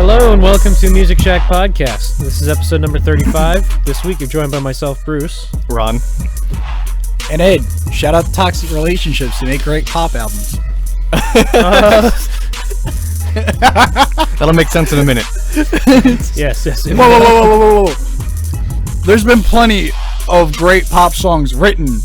Hello and welcome to Music Shack Podcast. This is episode number 35. This week you're joined by myself, Bruce. Ron. And Ed. Shout out to Toxic Relationships. They make great pop albums. That'll make sense in a minute. Yes. Whoa. There's been plenty of great pop songs written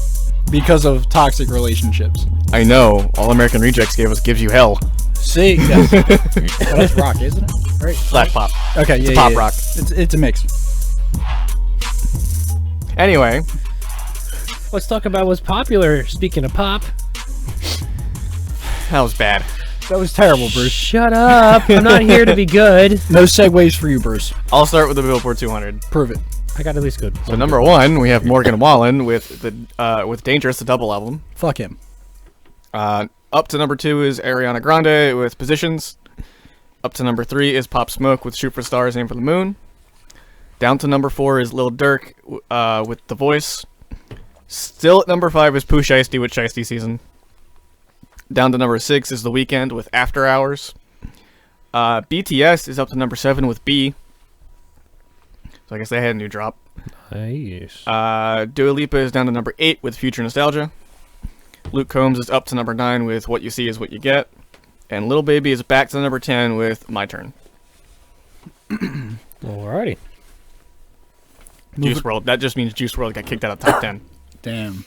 because of toxic relationships. I know. All American Rejects gave us Gives You Hell. See? Yes. Well, that's rock, isn't it? Right. Black pop. Okay, It's pop rock. It's a mix. Anyway. Let's talk about what's popular. Speaking of pop. That was bad. That was terrible, Bruce. Shut up. I'm not here to be good. No segues for you, Bruce. I'll start with the Billboard 200. Prove it. I got at least good. So number one, we have Morgan Wallen with Dangerous, the double album. Fuck him. Up to number two is Ariana Grande with Positions. Up to number three is Pop Smoke with Shoot for Stars, Aim for the Moon. Down to number four is Lil Durk with The Voice. Still at number five is Pooh Shiesty with Shiesty Season. Down to number six is The Weeknd with After Hours. BTS is up to number seven with B. So I guess they had a new drop. Nice. Dua Lipa is down to number 8 with Future Nostalgia. Luke Combs is up to number 9 with What You See Is What You Get. And Lil Baby is back to number 10 with My Turn. Alrighty. Juice WRLD. That just means Juice WRLD got kicked out of top 10. Damn.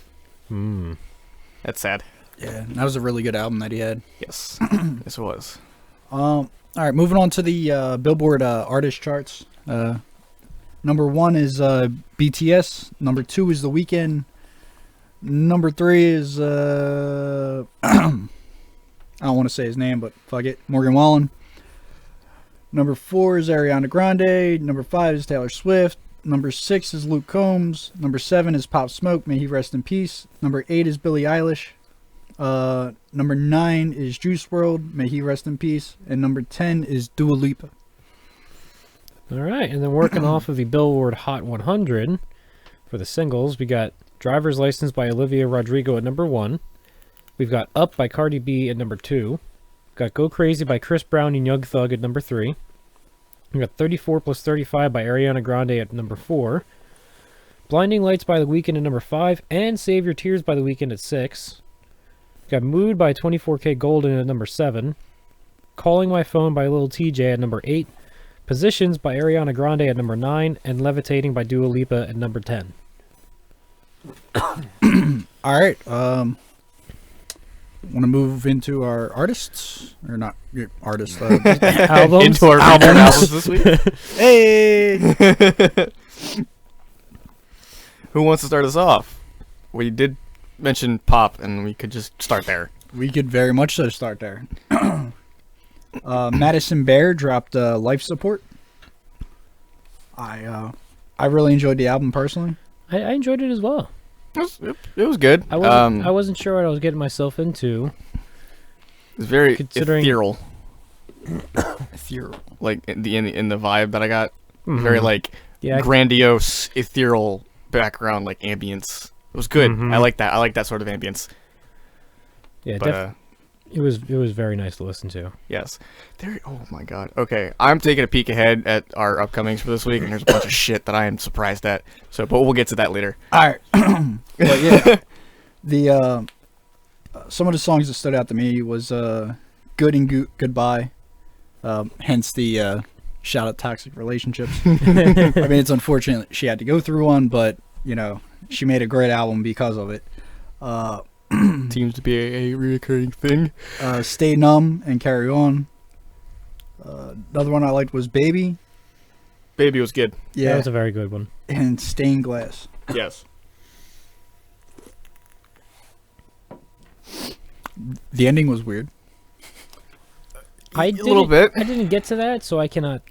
That's sad. Yeah, that was a really good album that he had. Yes. Yes, it was. All right, moving on to the Billboard artist charts. Number one is BTS. Number two is The Weeknd. Number three is I don't want to say his name, but fuck it, Morgan Wallen. Number four is Ariana Grande. Number five is Taylor Swift. Number six is Luke Combs. Number seven is Pop Smoke. May he rest in peace. Number eight is Billie Eilish. Number 9 is Juice WRLD. May he rest in peace. And number 10 is Dua Lipa. Alright, and then working off of the Billboard Hot 100 for the singles, we got Driver's License by Olivia Rodrigo at number 1. We've got Up by Cardi B at number 2. We've got Go Crazy by Chris Brown and Young Thug at number 3. We've got 34 plus 35 by Ariana Grande at number 4. Blinding Lights by The Weeknd at number 5. And Save Your Tears by The Weeknd at 6. We've got Mood by 24K Golden at number 7. Calling My Phone by Lil TJ at number 8. Positions by Ariana Grande at number 9. And Levitating by Dua Lipa at number 10. All right. Want to move into our artists? Or not artists. Albums? Into our albums this week. Hey! Who wants to start us off? We did mention pop, and we could just start there. We could very much so start there. Madison Bear dropped Life Support. I really enjoyed the album personally. I enjoyed it as well. It was good. I wasn't sure what I was getting myself into. It was very Considering- ethereal, Ethereal. like in the vibe that I got. Very like Yeah, grandiose, ethereal background, like ambience. It was good. Mhm. I like that. I like that sort of ambience. yeah, But it was very nice to listen to. yes, there. Oh my god. Okay, I'm taking a peek ahead at our upcomings for this week, and there's a bunch of shit that I am surprised at. So, but we'll get to that later. All right. But yeah, the some of the songs that stood out to me was Good and Goodbye. Hence the shout out Toxic Relationships. I mean, it's unfortunate she had to go through one, but you know, she made a great album because of it. Seems to be a recurring thing. Stay Numb and Carry On. Another one I liked was Baby. Baby was good. That Yeah, was a very good one. and Stained Glass. Yes. The ending was weird. A little bit. I didn't get to that, so I cannot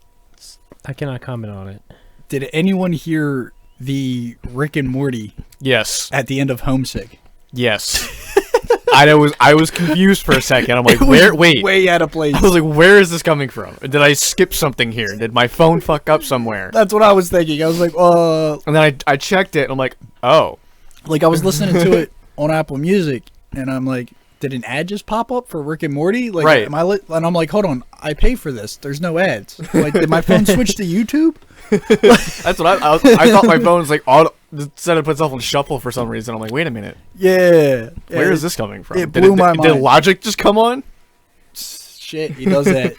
comment on it. Did anyone hear the Rick and Morty Yes. at the end of Homesick? Yes. I was confused for a second. I'm like, It was where? Wait. way out of place. I was like, where is this coming from? Did I skip something here? Did my phone fuck up somewhere? That's what I was thinking. I was like, And then I checked it, and I'm like, oh. like I was listening to it on Apple Music, and I'm like, did an ad just pop up for Rick and Morty? Like, Right. And I'm like, hold on, I pay for this. There's no ads. Like, did my phone switch to YouTube? That's what I thought my phone was like set to put itself on shuffle for some reason. I'm like, wait a minute. Yeah. Where is this coming from? It blew my mind. Did Logic just come on? Shit, he does that.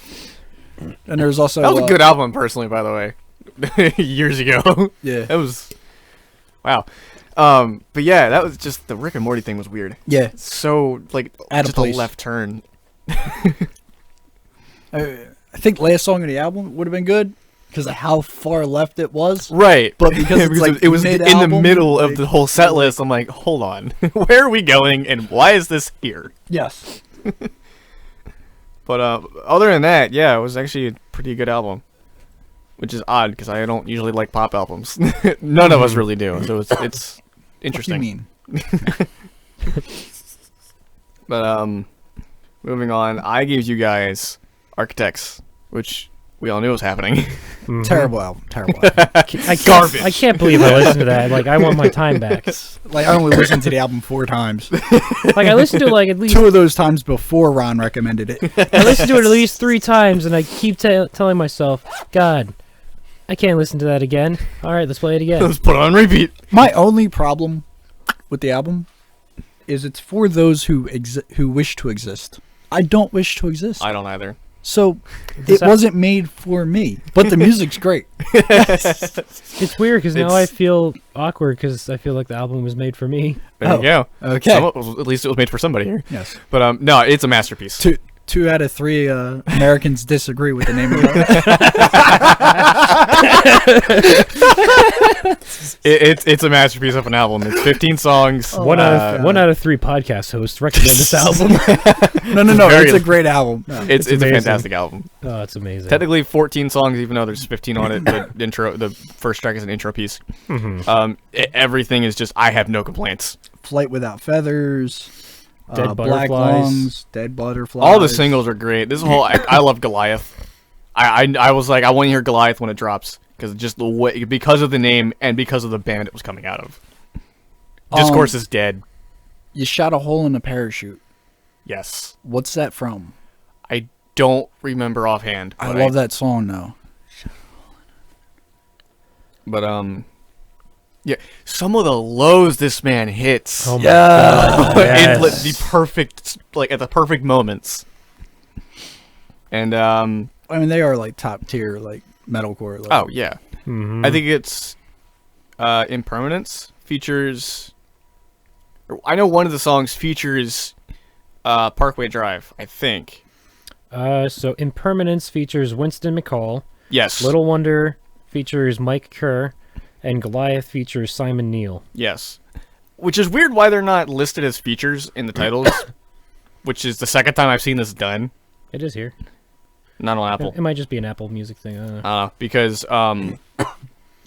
And there's also That was a good album, personally, by the way. Years ago. Yeah. That was wow. But yeah, that was just the Rick and Morty thing was weird. Yeah. So like Out of just place. a left turn. I think last song of the album would have been good because of how far left it was. Right. But because it's like it was in the mid-album, middle of like- the whole set list, I'm like, hold on. Where are we going and why is this here? Yes. But other than that, yeah, it was actually a pretty good album. Which is odd because I don't usually like pop albums. None of us really do. So it's interesting. What do you mean? But moving on, I gave you guys Architects, which we all knew was happening. Mhm. Terrible album. Terrible album. Garbage. I can't believe I listened to that. Like, I want my time back. Like, I only listened to the album 4 times. Like, I listened to it like at least 2 of those times before Ron recommended it. I listened to it at least 3 times, and I keep telling myself, God, I can't listen to that again. All right, let's play it again. Let's put it on repeat. My only problem with the album is it's for those who wish to exist. I don't wish to exist. I don't either. So This it wasn't made for me. But the music's great. It's weird because now I It's- feel awkward because I feel like the album was made for me. There Oh, you go. okay. At least it was made for somebody here. Yes. But no, it's a masterpiece. 2 out of 3 Americans disagree with the name of it. It's a masterpiece of an album. It's 15 songs. One out of 3 podcast hosts recommend this album. No. Very- It's a great album. No. It's a amazing. fantastic album. Oh, it's amazing. Technically 14 songs, even though there's 15 on it. The first track is an intro piece. Mhm. Everything is just. I have no complaints. Flight Without Feathers. Dead Black Butterflies. Lungs. Dead Butterflies. All the singles are great. This whole I love Goliath. I was like I want to hear Goliath when it drops because just the way because of the name and because of the band it was coming out of. Discourse is dead. You shot a hole in the parachute. Yes. What's that from? I don't remember offhand. I But love that song though. But yeah, some of the lows this man hits. Oh my Yeah. God. In, like, Yes. the perfect at the perfect moments. And I mean, they are like top tier, like metalcore. Like, oh yeah. Mhm. I think it's Impermanence features. I know one of the songs features Parkway Drive. I think. So Impermanence features Winston McCall. Yes. Little Wonder features Mike Kerr, and Goliath features Simon Neil. Yes. Which is weird why they're not listed as features in the titles. Which is the second time I've seen this done. It is here. Not on Apple. It might just be an Apple Music thing. I don't know. Because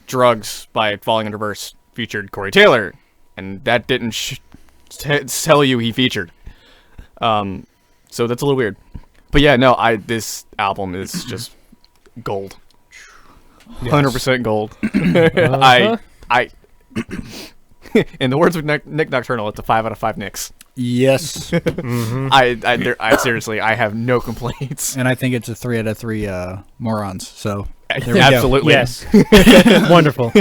Drugs by Falling Under Verse featured Corey Taylor. And that didn't tell you he featured. So that's a little weird. But yeah, no, this album is just gold. 100% gold. Uh-huh. I in the words of Nick Nocturnal, it's a 5 out of 5 Nicks. Yes. Mhm. I seriously, I have no complaints. And I think it's a 3 out of 3 morons. So there we go. Absolutely. Yes. Wonderful.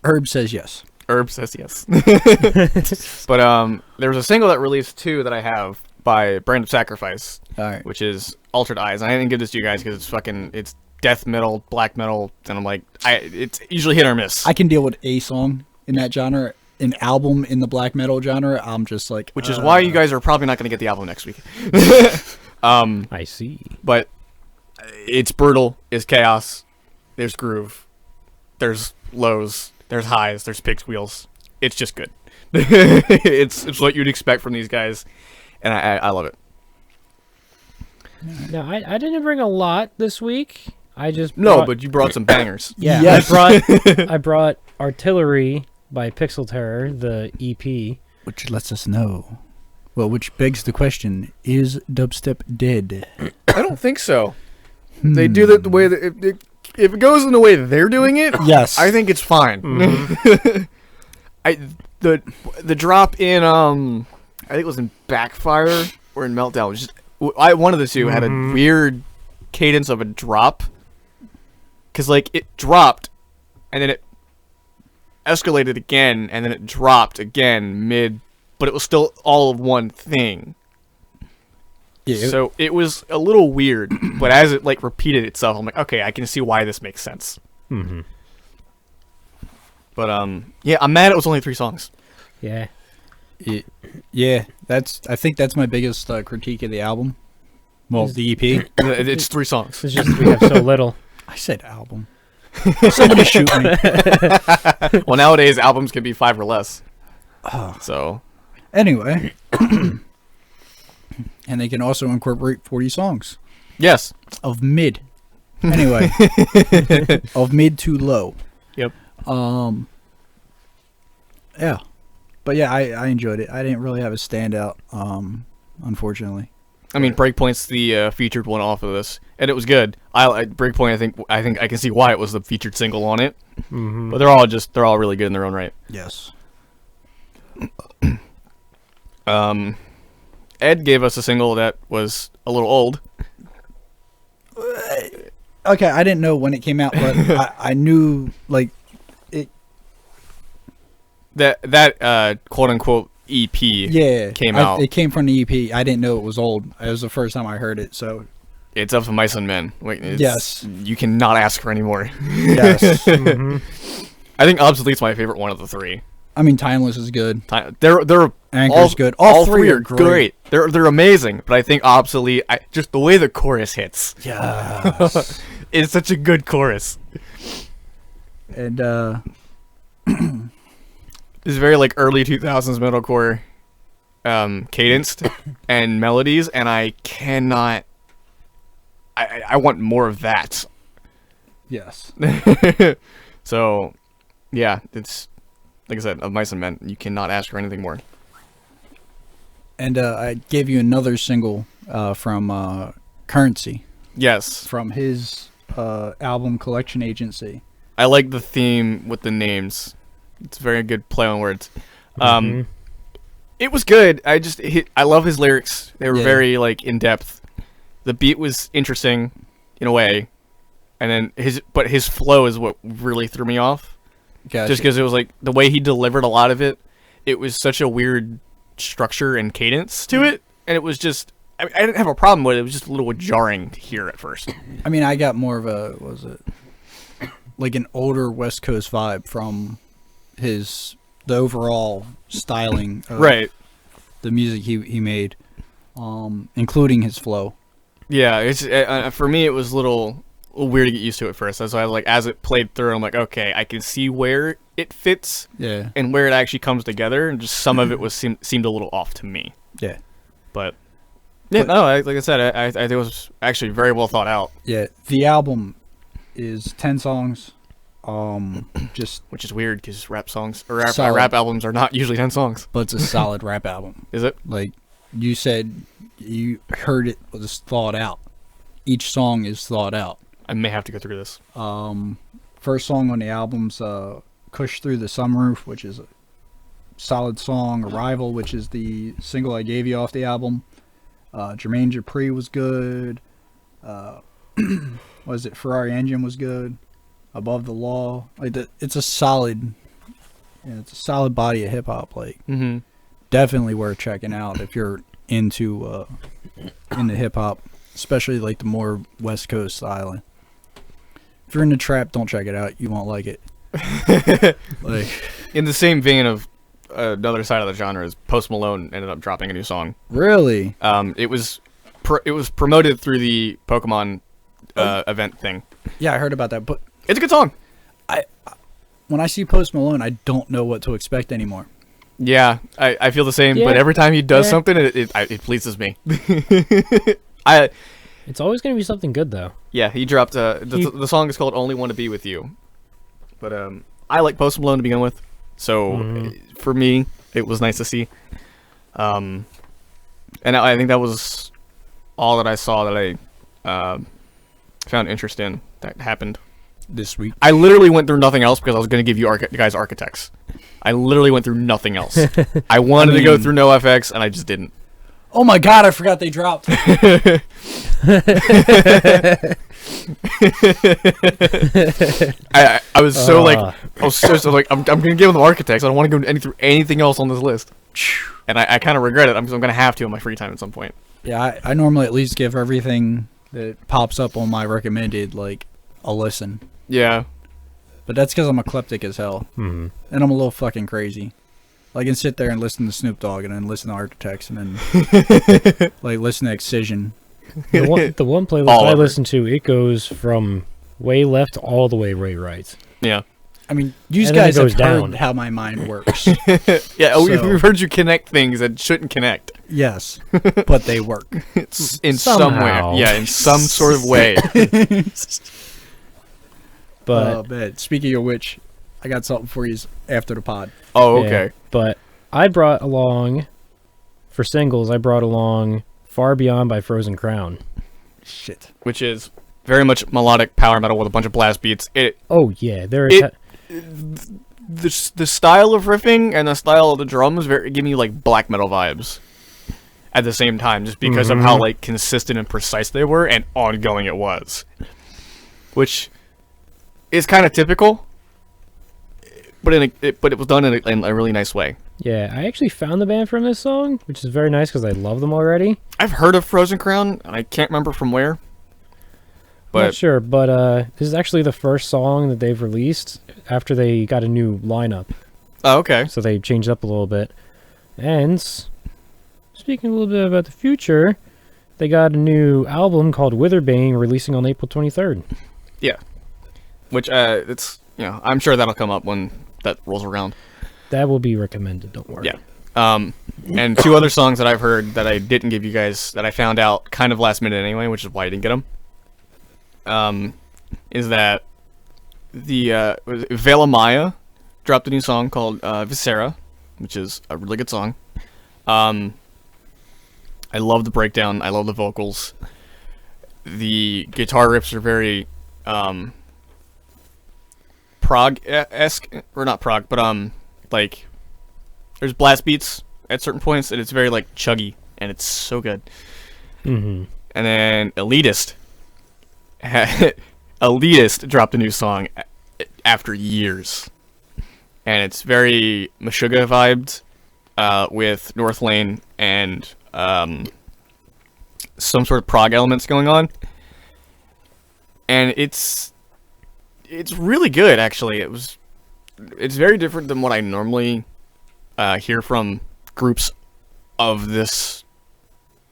Herb says yes. Herb says yes. But there was a single that released too that I have by Brand of Sacrifice, All right. which is Altered Eyes. And I didn't give this to you guys because it's death metal, black metal, and I'm like, it's usually hit or miss. I can deal with a song in that genre. An album in the black metal genre, I'm just like... which is why you guys are probably not going to get the album next week. I see. But it's brutal. It's chaos. There's groove. There's lows. There's highs. There's pig squeals. It's just good. it's what you'd expect from these guys, and I love it. Now, I didn't bring a lot this week. I just But you brought some bangers. yeah, Yes. I brought Artillery by Pixel Terror, the E EP. Which lets us know. Well, which begs the question, is dubstep dead? I don't think so. They do that the way that if it goes in the way that they're doing it, Yes. I think it's fine. Mhm. the drop in I think it was in Backfire or in Meltdown. Was just one of the two had a weird cadence of a drop, because like it dropped, and then it escalated again, and then it dropped again mid, but it was still all of one thing. Yeah. So it was a little weird, but as it like repeated itself, I'm like, okay, I can see why this makes sense. Mm-hmm. But yeah, I'm mad it was only 3 songs. Yeah. Yeah, I think that's my biggest critique of the album. Well, the EP. It's 3 songs. It's just we have so little. I said album. Somebody shoot me. Well, nowadays albums can be 5 or less. Oh. So Anyway. And they can also incorporate 40 songs. yes. Of mid. Anyway. Of mid to low. Yep. Yeah. But yeah, I enjoyed it. I didn't really have a standout, unfortunately. I mean, Breakpoint's the featured one off of this, and it was good. Breakpoint, I think I can see why it was the featured single on it. Mm-hmm. But they're all really good in their own right. Yes. Ed gave us a single that was a little old. Okay, I didn't know when it came out, but I knew, like, it. That quote unquote EP came out. It came from the EP. I didn't know it was old. It was the first time I heard it, so. It's Up to Mice and Men. Wait, Yes. You cannot ask for any more. Yes. Mm-hmm. I think Obsolete's my favorite one of the 3. I mean, Timeless is good. They're Anchor's good. All three are great. They're amazing. But I think Obsolete, just the way the chorus hits. Yes. It's such a good chorus. And, It's very like early 2000s metalcore cadenced and melodies, and I cannot. I want more of that. yes. So, yeah, it's like I said, of Mice and Men. You cannot ask for anything more. And I gave you another single from Currency, Yes, from his album Collection Agency. I like the theme with the names. It's a very good play on words. It was good. I love his lyrics. They were very like in depth. The beat was interesting in a way, and then his flow is what really threw me off. Gotcha. Just because it was like the way he delivered a lot of it. It was such a weird structure and cadence to it, and it was just. I didn't have a problem with it. It was just a little jarring to hear at first. I mean, I got more of a like an older West Coast vibe from the overall styling of Right. the music he made, including his flow. Yeah, it's for me it was a little weird to get used to at first. That's why as it played through, I'm like, okay, I can see where it fits Yeah. and where it actually comes together, and just some of it seemed a little off to me. Yeah. But yeah, no, like I said, I think it was actually very well thought out. Yeah. The album is 10 songs. Just Which is weird because rap songs or rap albums are not usually 10 songs. but it's a solid rap album. Is it? Like you said, you heard it was thought out. Each song is thought out. I may have to go through this. First song on the album's Kush Through the Sunroof, which is a solid song. Arrival, which is the single I gave you off the album. Jermaine Dupri was good. Was it Ferrari Engine was good. Above the Law, like it's a solid body of hip hop. Like definitely worth checking out if you're into hip hop, especially like the more West Coast styling. If you're into trap, don't check it out. You won't like it. Like in the same vein of another side of the genre, is Post Malone ended up dropping a new song. Really? It was promoted through the Pokemon event thing. Yeah, I heard about that, but It's a good song. when I see Post Malone, I don't know what to expect anymore. Yeah, I feel the same. Yeah. But every time he does Yeah. something, it pleases me. It's always going to be something good, though. Yeah, he dropped the song is called "Only Want to Be with You," but I like Post Malone to begin with, so for me it was nice to see. And I think that was all that I saw that I found interest in that happened This week. I literally went through nothing else because I was going to give you guys Architects. I literally went through nothing else. I wanted to go through NoFX, and I just didn't. Oh my god, I forgot they dropped. I was so like I'm gonna give them Architects. I don't want to go through anything else on this list, and I kind of regret it. I'm gonna have to in my free time at some point. Yeah, I normally at least give everything that pops up on my recommended like a listen. Yeah, but that's because I'm eclectic as hell, Mhm. and I'm a little fucking crazy. I can sit there and listen to Snoop Dogg, and then listen to Architects, and then like listen to Excision. The one playlist All I over. listen to, it goes from way left all the way right. yeah, I mean, you And then guys it goes have down. heard how my mind works. yeah. So- We've heard you connect things that shouldn't connect. Yes, but they work. It's in some Somehow. way. Yeah, in some sort of way. But Man, speaking of which, I got something for you after the pod. Oh, yeah, okay. but I brought along for singles. I brought along "Far Beyond" by Frozen Crown. Shit. Which is very much melodic power metal with a bunch of blast beats. Oh yeah, The style of riffing and the style of the drums give me like black metal vibes at the same time, just because of how like consistent and precise they were and ongoing it was, which is kind of typical, but it was done in a really nice way. Yeah, I actually found the band from this song, which is very nice because I love them already. I've heard of Frozen Crown, and I can't remember from where. Not But sure, but this is actually the first song that they've released after they got a new lineup. oh, okay. So they changed up a little bit. And speaking a little bit about the future, they got a new album called Witherbane releasing on April 23rd. Yeah. Which it's I'm sure that'll come up when that rolls around. That will be recommended, don't worry. Yeah. And two other songs that I've heard that I didn't give you guys that I found out kind of last minute anyway, which is why I didn't get them. Is that the Vela Maya dropped a new song called Viscera, which is a really good song. I love the breakdown. I love the vocals. The guitar riffs are very prog-esque, or not prog, but like there's blast beats at certain points, and it's very like chuggy, and it's so good. Mm-hmm. And then Elitist dropped a new song after years, and it's very Meshuggah vibed with North Lane and some sort of prog elements going on, and it's really good actually. It's very different than what I normally hear from groups of this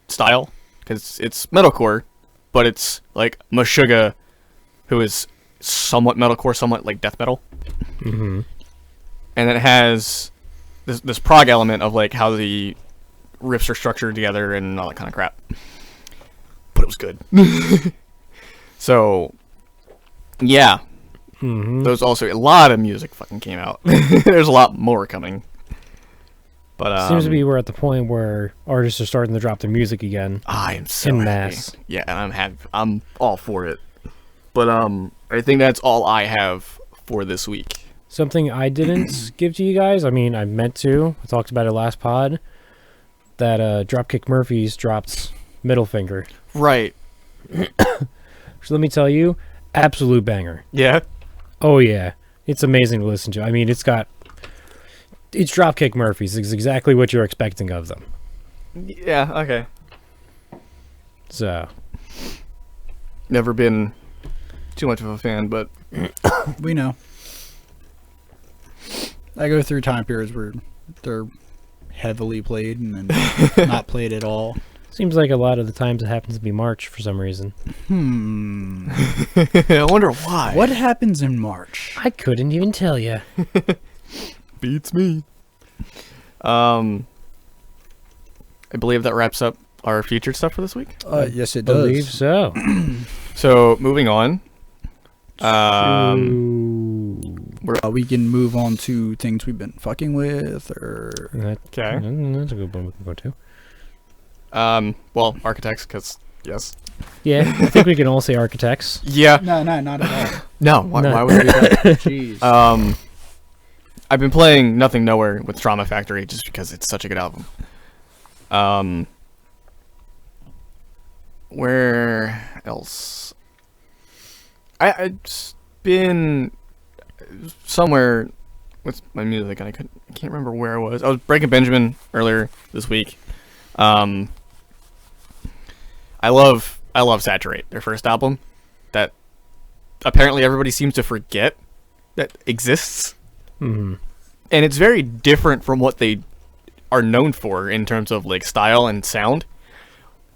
style, because it's metalcore, but it's like Meshuggah, who is somewhat metalcore, somewhat like death metal. Mm-hmm. And it has this prog element of like how the riffs are structured together and all that kind of crap. But it was good. So, yeah. Mm-hmm. Those also, a lot of music fucking came out. There's a lot more coming. But Seems to be we're at the point where artists are starting to drop their music again. I am so en happy. masse. Yeah, and I'm happy. I'm all for it. But I think that's all I have for this week. Something I didn't give to you guys, I mean, I meant to. I talked about it last pod. That Dropkick Murphys dropped Middle Finger. Right. So let me tell you, absolute banger. Yeah. Oh yeah, it's amazing to listen to. I mean, it's Dropkick Murphys. It's exactly what you're expecting of them. Yeah, okay. So, Never been too much of a fan, but We know. I go through time periods where they're heavily played and then not played at all. seems like a lot of the times it happens to be March for some reason. I wonder why. What happens in March? I couldn't even tell you. Beats me. I believe that wraps up our featured stuff for this week. Yes, it does. Believe so. So, moving on. We can move on to things we've been fucking with, or Okay. That's a good one we can go to. Well, Architects, because, yes. Yeah, I think we can all say Architects. Yeah. no, not at all. No, No. why would we do that? Jeez. I've been playing Nothing Nowhere with Trauma Factory just because it's such a good album. Where else? I've just been somewhere with my music, and I can't remember where I was. I was Breaking Benjamin earlier this week. I love Saturate, their first album, that apparently everybody seems to forget that exists. Mm-hmm. And it's very different from what they are known for in terms of like style and sound,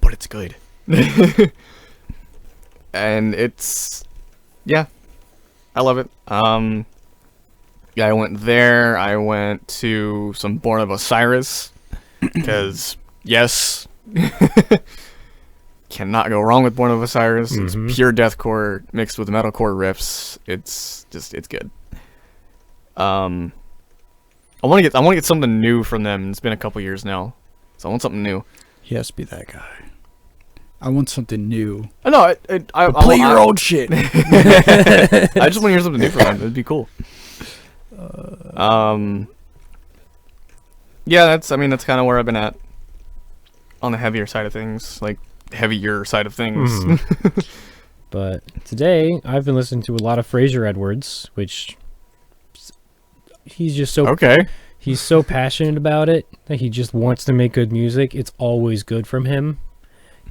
but it's good. And it's, yeah, I love it. Yeah, I went there. I went to some Born of Osiris because yes, cannot go wrong with Born of Osiris. Mm-hmm. It's pure deathcore mixed with metalcore riffs. It's good. I want to get something new from them. It's been a couple years now, so I want something new. He has to be that guy. I want something new. No, Play your old shit. I just want to hear something new from them. It'd be cool. Yeah, that's kind of where I've been at on the heavier side of things, Mm-hmm. But today I've been listening to a lot of Fraser Edwards, which he's just so Okay. He's so passionate about it that he just wants to make good music. It's always good from him,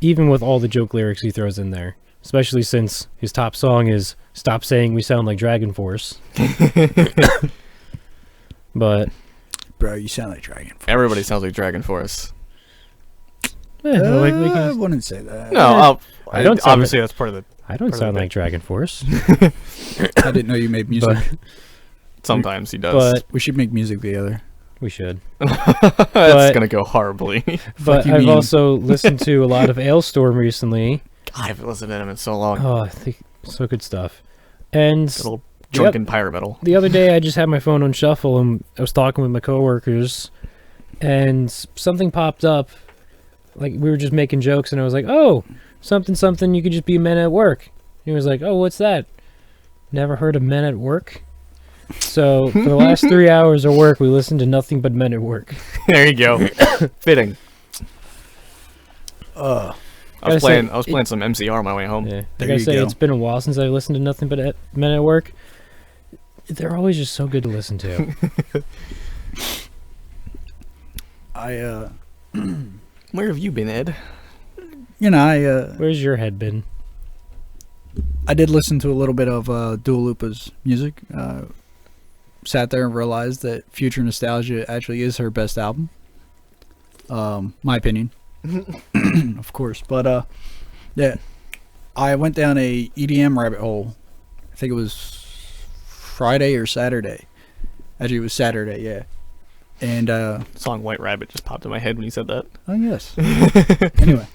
even with all the joke lyrics he throws in there. Especially since his top song is "Stop Saying We Sound Like Dragon Force." But Bro, you sound like Dragon Force. Everybody sounds like Dragon Force. I wouldn't say that. No, I don't sound obviously that's part of the. I don't part of sound the like Dragon Force. I didn't know you made music. But Sometimes he does. But we should make music together. we should. That's gonna go horribly. But you I've mean? also listened to a lot of Ailstorm recently. God, I haven't listened to him in so long. Oh, I think so good stuff. And A little drunken pirate metal. the other day I just had my phone on shuffle and I was talking with my coworkers and something popped up. Like we were just making jokes and I was like, "Oh, something, you could just be Men at Work." He was like, "Oh, what's that? Never heard of Men at Work?" So for the last 3 hours of work, we listened to nothing but Men at Work. There you go. Fitting. Uh, I was Gotta say, playing some MCR on my way home. Yeah, I There gotta you say, go. it's been a while since I listened to nothing but Men at Work. They're always just so good to listen to. Where have you been, Ed? Where's your head been? I did listen to a little bit of Dua Lipa's music. Sat there and realized that Future Nostalgia actually is her best album. My opinion, of course. But yeah, I went down a EDM rabbit hole. I think it was Friday or Saturday. Actually, it was Saturday. Yeah, and The song White Rabbit just popped in my head when you said that. oh yes. Anyway,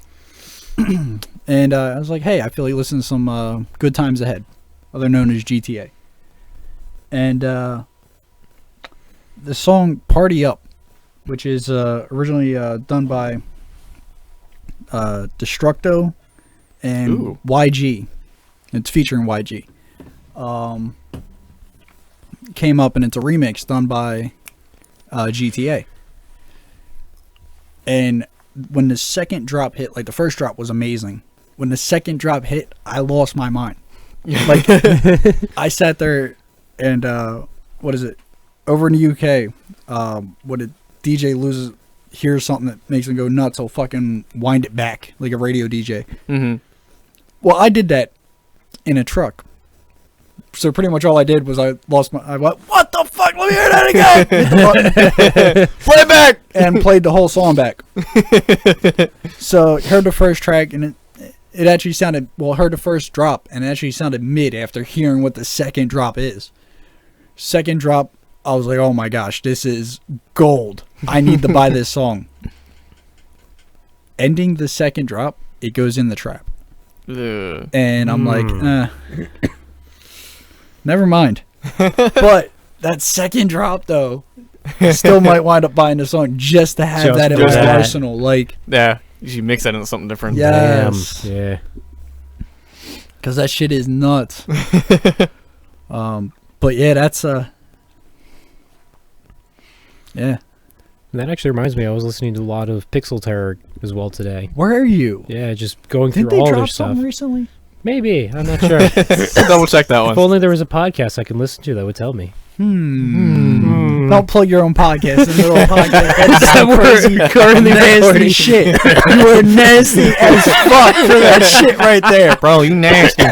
and I was like, hey, I feel like listening to some Good Times Ahead, other known as GTA. And the song Party Up, which is originally done by Destructo and Ooh. YG. It's featuring YG. Came up and it's a remix done by GTA. And when the second drop hit, like the first drop was amazing. When the second drop hit, I lost my mind. Like I sat there and what is it? Over in the UK, when a DJ hears something that makes him go nuts, he'll fucking wind it back like a radio DJ. Mm-hmm. Well, I did that in a truck. So pretty much all I did was I went, what the fuck? Let me hear that again! Hit the button. Play it back! And played the whole song back. So heard the first track and it actually sounded, heard the first drop and it actually sounded mid after hearing what the second drop is. Second drop, I was like, oh my gosh, this is gold. I need to buy this song. Ending the second drop, it goes in the trap. Ugh. And I'm like, never mind. But that second drop, though, I still might wind up buying the song just to have Just that in for my that. arsenal. Like, Yeah, you should mix that into something different. Yeah. Damn. Yes. Yeah. because that shit is nuts. But yeah, that's Yeah. And that actually reminds me, I was listening to a lot of Pixel Terror as well today. Where are you? Yeah, just going Didn't through they all drop their stuff. something recently? Maybe. I'm not sure. Double check that If one. only there was a podcast I could listen to that would tell me. Don't plug your own podcast in the middle of podcast. That's so We're crazy. currently Nasty recording. shit. You are nasty as fuck for that shit right there. Bro, you nasty.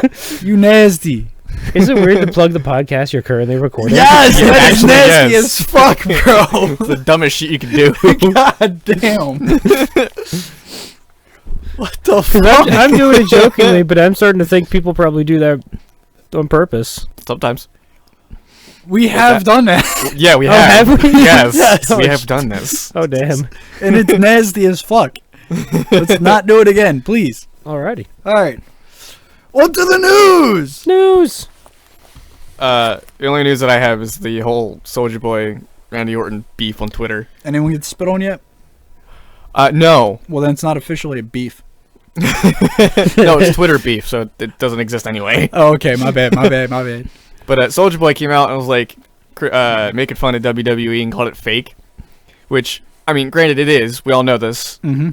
You nasty. Is it weird to plug the podcast you're currently recording? Yes, Yeah, that is actually, nasty yes. as fuck, bro. It's the dumbest shit you can do. God damn. What the I'm, fuck? I'm doing it jokingly, but I'm starting to think people probably do that on purpose. Sometimes. We have done that, Yeah, we Oh, have. have we? Yes, Yes. we have done this. Oh, damn. and it's nasty as fuck. Let's not do it again, please. Alrighty. All right. On to the news. News! The only news that I have is the whole Soulja Boy Randy Orton beef on Twitter. Anyone get spit on yet? No. Well, then it's not officially a beef. No, it's Twitter beef, so it doesn't exist anyway. Oh, okay. My bad. My bad. But Soulja Boy came out and was like making fun of WWE and called it fake, which, I mean, granted it is. We all know this. Mm-hmm.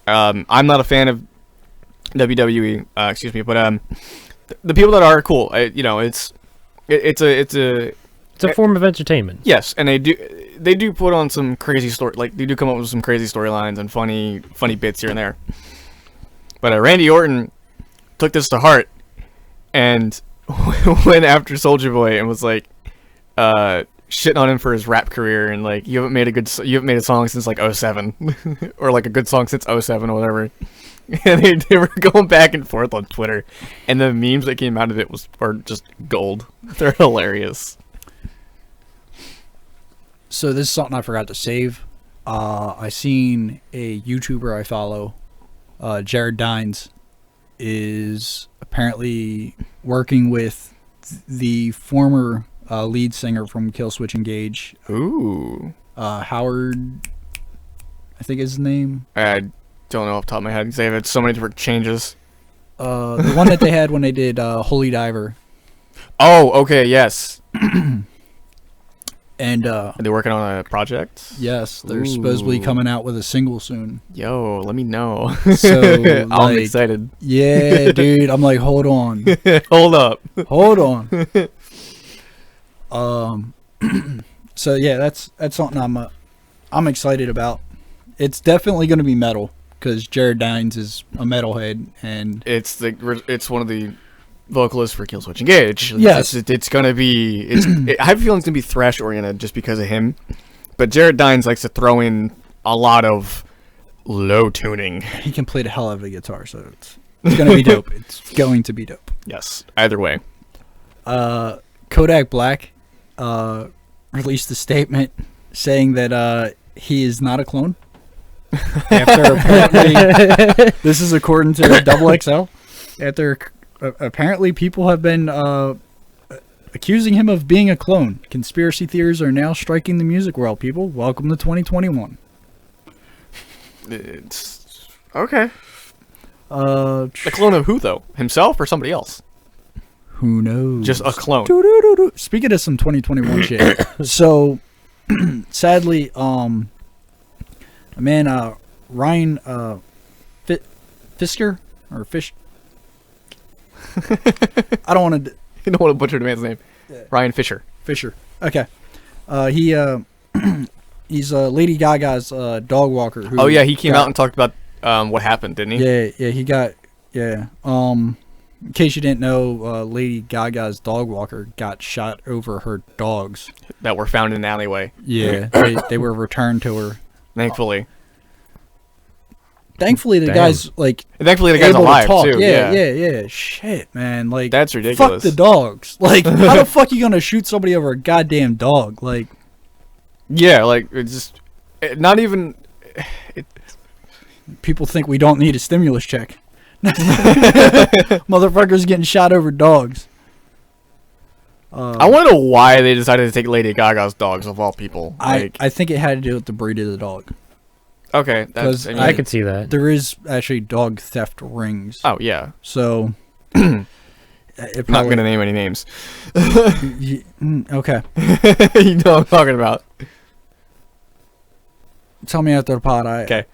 I'm not a fan of WWE, excuse me, but the people that are cool. It's It's a form of entertainment. yes, and they do put on some crazy story, like they do come up with some crazy storylines and funny bits here and there. But Randy Orton took this to heart and went after Soulja Boy and was like shitting on him for his rap career and like you haven't made a song since like '07 or like a good song since '07 or whatever. And they were going back and forth on Twitter, and the memes that came out of it are just gold. They're hilarious. So this is something I forgot to save. I seen a YouTuber I follow, Jared Dines, is apparently working with the former lead singer from Killswitch Engage, Ooh. Howard, I think is his name. I don't know off the top of my head because they've had so many different changes. The one that they had when they did Holy Diver. Oh, okay, yes. And Are they working on a project? yes, they're supposedly Ooh. coming out with a single soon. Yo, let me know. So, I'm like, excited. yeah, dude, I'm like, hold on. Hold up. Hold on. So yeah, that's something I'm excited about. It's definitely going to be metal because Jared Dines is a metalhead, and It's one of the vocalists for Killswitch Engage. Yes. It's gonna be. I have a feeling it's gonna be thrash oriented just because of him. But Jared Dines likes to throw in a lot of low tuning. he can play the hell out of the guitar, so it's going to be dope. It's going to be dope. Yes. Either way. Kodak Black released a statement saying that he is not a clone. After apparently, this is according to Double XL. After apparently people have been accusing him of being a clone. Conspiracy theories are now striking the music world. People, welcome to 2021. It's okay. Uh, A clone of who though? Himself or somebody else? Who knows? Just a clone. Doo-doo-doo-doo. Speaking of some 2021 shit, so sadly, Ryan Fisker or Fish. I don't want to. You don't want to butcher the man's name. Ryan Fisher. Fisher. Okay. He's Lady Gaga's dog walker. Who Oh yeah, he came got- out and talked about what happened, didn't he? Yeah, he got. Yeah. In case you didn't know, Lady Gaga's dog walker got shot over her dogs. That were found in an alleyway. Yeah, they were returned to her. Thankfully. Thankfully, the Damn. guy's like And thankfully the guy's able alive to talk. too. Yeah. Shit, man. Like That's fuck ridiculous. the dogs. Like, how the fuck you gonna shoot somebody over a goddamn dog? Like, Yeah, like it's just not even. people think we don't need a stimulus check. Motherfuckers getting shot over dogs. I want to know why they decided to take Lady Gaga's dogs of all people. Like, I think it had to do with the breed of the dog. okay, 'Cause that's. I could see that. There is actually dog theft rings. Oh yeah, So I'm not gonna name any names. Okay. You know what I'm talking about. Tell me after the pod. Okay.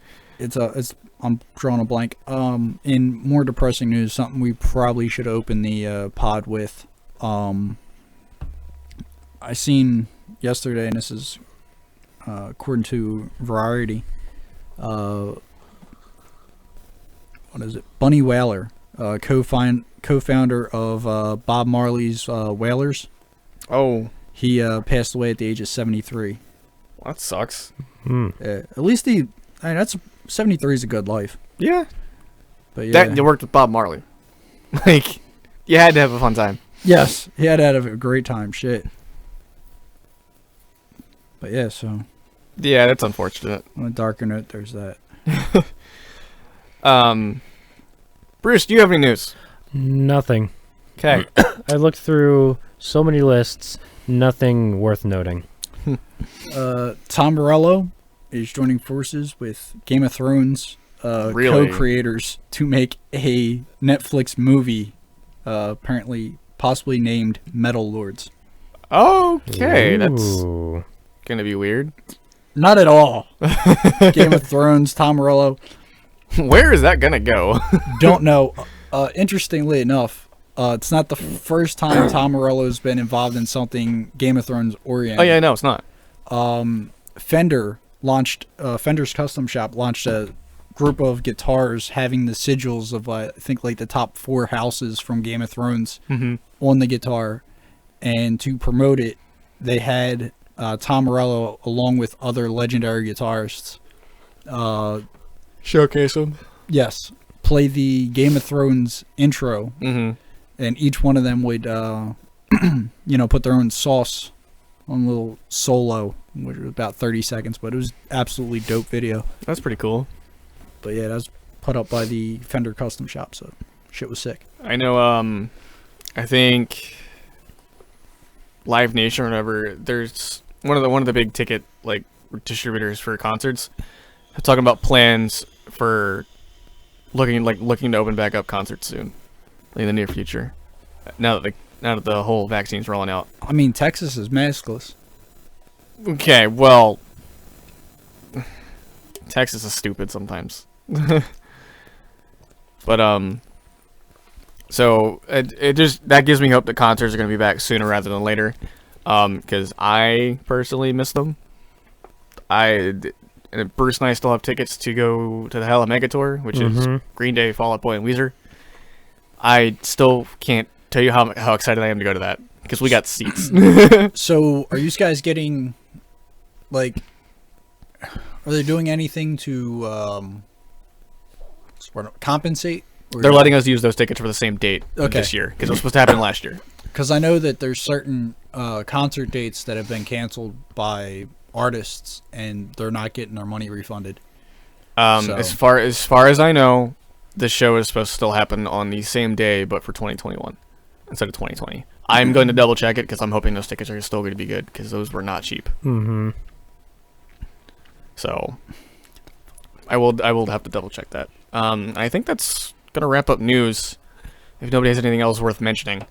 I'm drawing a blank. In more depressing news, something we probably should open the pod with. I seen yesterday, and this is according to Variety. What is it? Bunny Wailer, co-founder of Bob Marley's Wailers. Oh, He passed away at the age of 73. well, that sucks. At least that's 73 is a good life. Yeah. But yeah, That you worked with Bob Marley. Like, you had to have a fun time. yes, he had to have a great time. Shit. But yeah, so Yeah, that's unfortunate. on a darker note, there's that. Bruce, do you have any news? Nothing. Okay. I looked through so many lists, nothing worth noting. Tom Morello is joining forces with Game of Thrones Really? co-creators to make a Netflix movie, apparently possibly named Metal Lords. Okay, that's Ooh. gonna be weird. Not at all. Game of Thrones, Tom Morello. Where is that gonna go? Don't know. Interestingly enough, it's not the first time Tom Morello's been involved in something Game of Thrones oriented. Oh yeah, no, it's not. Fender's Custom Shop launched a group of guitars having the sigils of I think like the top 4 houses from Game of Thrones on the guitar, and to promote it, they had Tom Morello along with other legendary guitarists. Showcase them. Yes, play the Game of Thrones intro, Mm-hmm. and each one of them would, put their own sauce on a little solo, which was about 30 seconds, but it was absolutely dope video. That's pretty cool. But yeah, that was put up by the Fender Custom Shop, so shit was sick. I know. I think Live Nation or whatever. There's one of the big ticket like distributors for concerts. Talking about plans for looking to open back up concerts soon, like in the near future. Now that the whole vaccine's rolling out. I mean, Texas is maskless. Okay, well, Texas is stupid sometimes. But so it just that gives me hope that concerts are gonna be back sooner rather than later. Because I personally miss them. And Bruce and I still have tickets to go to the Hella Mega Tour, which is Green Day, Fall Out Boy, and Weezer. I still can't tell you how excited I am to go to that because we got seats. So, are you guys getting, like, are they doing anything to compensate? They're letting us use those tickets for the same date Okay. this year because it was supposed to happen last year. Because I know that there's certain concert dates that have been canceled by artists, and they're not getting their money refunded. So- As far as I know, the show is supposed to still happen on the same day, but for 2021 instead of 2020. I'm going to double check it because I'm hoping those tickets are still going to be good because those were not cheap. Mm-hmm. So I will have to double check that. I think that's gonna wrap up news. If nobody has anything else worth mentioning.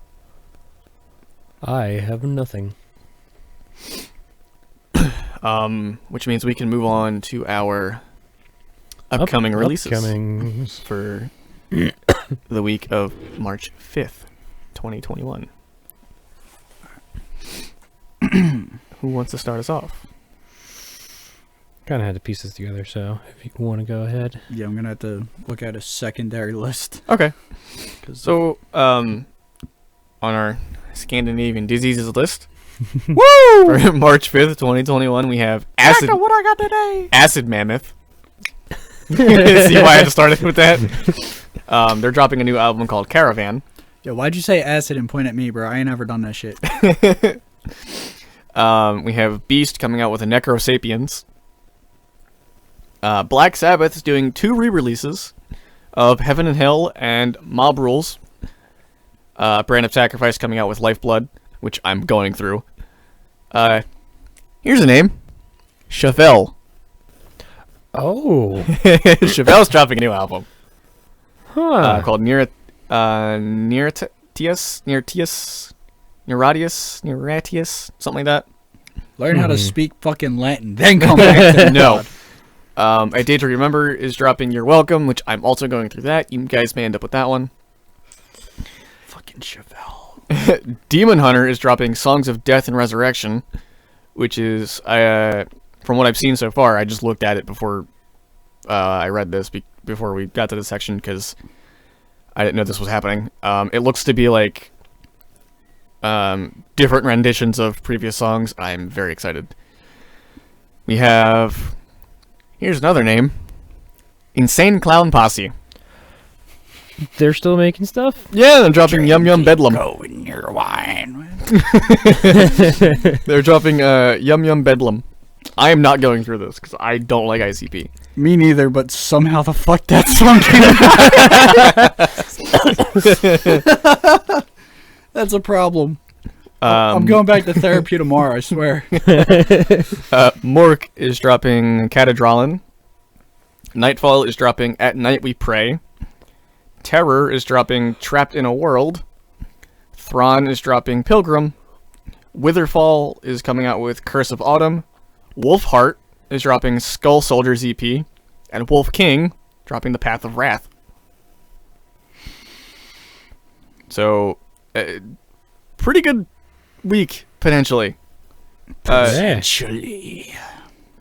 I have nothing. Which means we can move on to our upcoming releases Upcomings. for the week of March 5th, 2021. Who wants to start us off? Kind of had to piece this together, so if you want to go ahead. Yeah, I'm gonna have to look at a secondary list. Okay. 'Cause So, on our Scandinavian diseases list, woo! For March 5th, 2021, we have Acid. Back to what I got today. Acid Mammoth. See why I had to start it with that? They're dropping a new album called Caravan. Yo, why'd you say acid and point at me, bro? I ain't ever done that shit. We have Beast coming out with a Necrosapiens. Black Sabbath is doing 2 re-releases of Heaven and Hell and Mob Rules. Brand of Sacrifice coming out with Lifeblood, which I'm going through. Here's a name. Chevelle. Oh. Chevelle's dropping a new album Huh. called Neuratius, something like that. Learn how to speak fucking Latin, then come back to the No. pod. A Day to Remember is dropping You're Welcome, which I'm also going through that. You guys may end up with that one. Fucking Chevelle. Demon Hunter is dropping Songs of Death and Resurrection, which is, from what I've seen so far, I just looked at it before I read this, before we got to this section, because I didn't know this was happening. It looks to be like different renditions of previous songs. I'm very excited. We have... Here's another name. Insane Clown Posse. They're still making stuff? Yeah, they're dropping Yum Yum Bedlam. Go in your wine. They're dropping Yum Yum Bedlam. I am not going through this because I don't like ICP. Me neither, but somehow the fuck that song came out. That's a problem. I'm going back to therapy tomorrow, I swear. Mork is dropping Catadrolin. Nightfall is dropping At Night We Pray. Terror is dropping Trapped in a World. Thrawn is dropping Pilgrim. Witherfall is coming out with Curse of Autumn. Wolfheart is dropping Skull Soldiers EP. And Wolf King dropping The Path of Wrath. So, pretty good week, potentially. Potentially.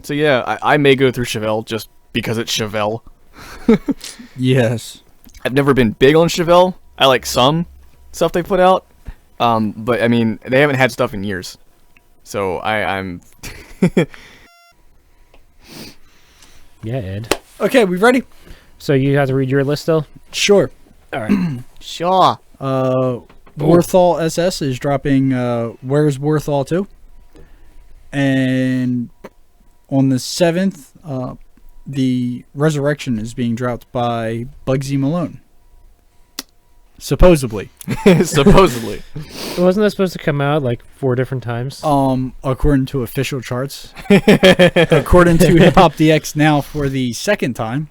So yeah, I may go through Chevelle just because it's Chevelle. Yes. I've never been big on Chevelle. I like some stuff they put out. But I mean, they haven't had stuff in years. So I'm... Yeah, Ed. Okay, we ready? So you have to read your list still? Sure. All right. Sure. Worthall SS is dropping Where's Worthall 2? And on the 7th, the Resurrection is being dropped by Bugsy Malone. Supposedly. Supposedly. Wasn't that supposed to come out like 4 different times? According to official charts. According to Hip Hop DX now for the second time.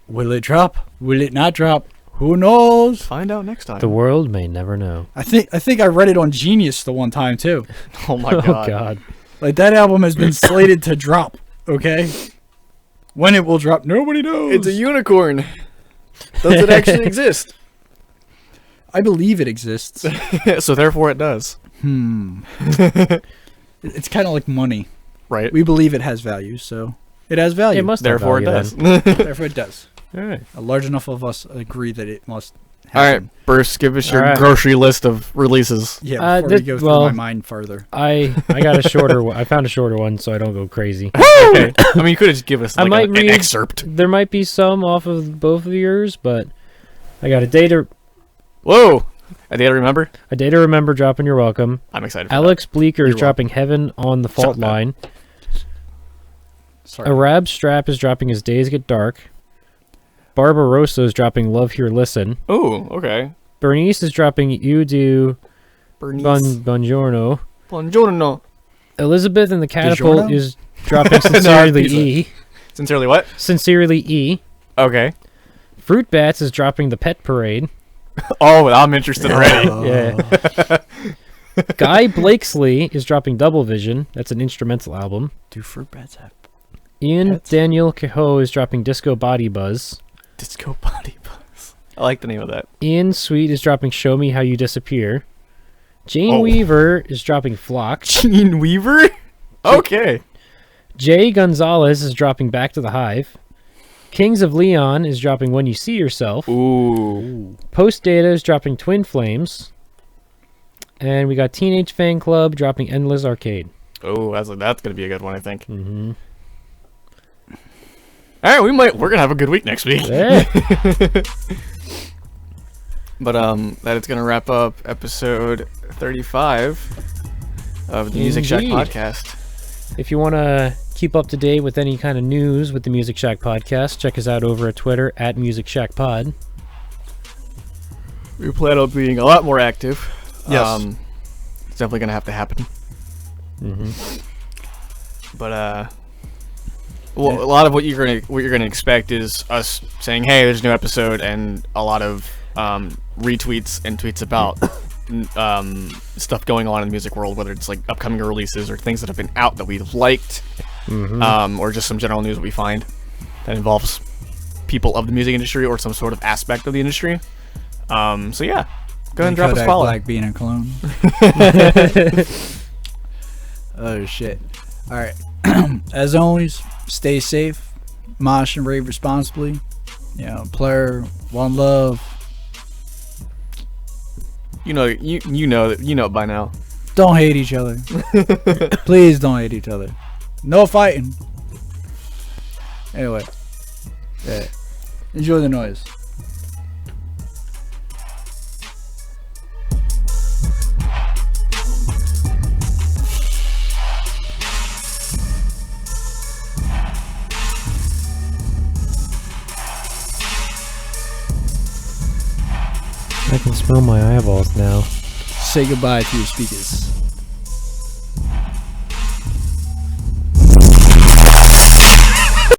Will it drop? Will it not drop? Who knows? Find out next time. The world may never know. I think I read it on Genius the one time too. Oh my god. Oh God. Like that album has been slated to drop. Okay. When it will drop, nobody knows. It's a unicorn. Does it actually exist? I believe it exists. So therefore it does. It's kind of like money. Right. We believe it has value, so it has value. It must. Therefore it have value, does. Therefore it does. Then. All right. A large enough of us agree that it must All happen. right, Bruce, give us your All right. grocery list of releases. Yeah, before we go through my mind further. I got a shorter one. I found a shorter one so I don't go crazy. Okay. I mean, you could have just give us I like might an read- excerpt. There might be some off of both of yours, but I got A Day to Whoa! A Day to Remember? Remember dropping You're Welcome. I'm excited for Alex Bleeker is You're dropping Heaven on the Fault Shut up. Line. Sorry. Arab Strap is dropping As Days Get Dark. Barbarossa is dropping Love Here Listen. that. Ooh, okay. Bernice is dropping You Do Bernice. Buongiorno. Buongiorno. Elizabeth and the Catapult DiGiorno? is dropping No, Sincerely pizza. E. Sincerely what? Sincerely E. Okay. Fruit Bats is dropping The Pet Parade. Oh, I'm interested already. Yeah. Guy Blakesley is dropping Double Vision. That's an instrumental album. Do fruit bats have Ian Pets? Daniel Cahoe is dropping Disco Body Buzz. Disco Body Buzz. I like the name of that. Ian Sweet is dropping Show Me How You Disappear. Jane Oh. Weaver is dropping Flock. Gene Weaver? Okay. Jay Gonzalez is dropping Back to the Hive. Kings of Leon is dropping When You See Yourself. Ooh. Post Data is dropping Twin Flames. And we got Teenage Fan Club dropping Endless Arcade. Oh, that's going to be a good one, I think. Mm-hmm. All right, we're going to have a good week next week. Yeah. But that is going to wrap up episode 35 of the Music Shack Indeed. podcast. If you want to keep up to date with any kind of news with the Music Shack podcast, check us out over at Twitter at Music Shack Pod. We plan on being a lot more active. Yes. It's definitely going to have to happen. Mm-hmm. But well, a lot of what you're gonna expect is us saying, "Hey, there's a new episode," and a lot of retweets and tweets about stuff going on in the music world, whether it's like upcoming releases or things that have been out that we've liked. or just some general news that we find that involves people of the music industry or some sort of aspect of the industry. So yeah, go ahead and drop us a Kodak follow. Black being a clone. Oh shit! All right. As always, stay safe, mosh and rave responsibly. You know, player, one love. You know it by now. Don't hate each other. Please don't hate each other. No fighting. Anyway, yeah. Enjoy the noise. I can smell my eyeballs now. Say goodbye to your speakers.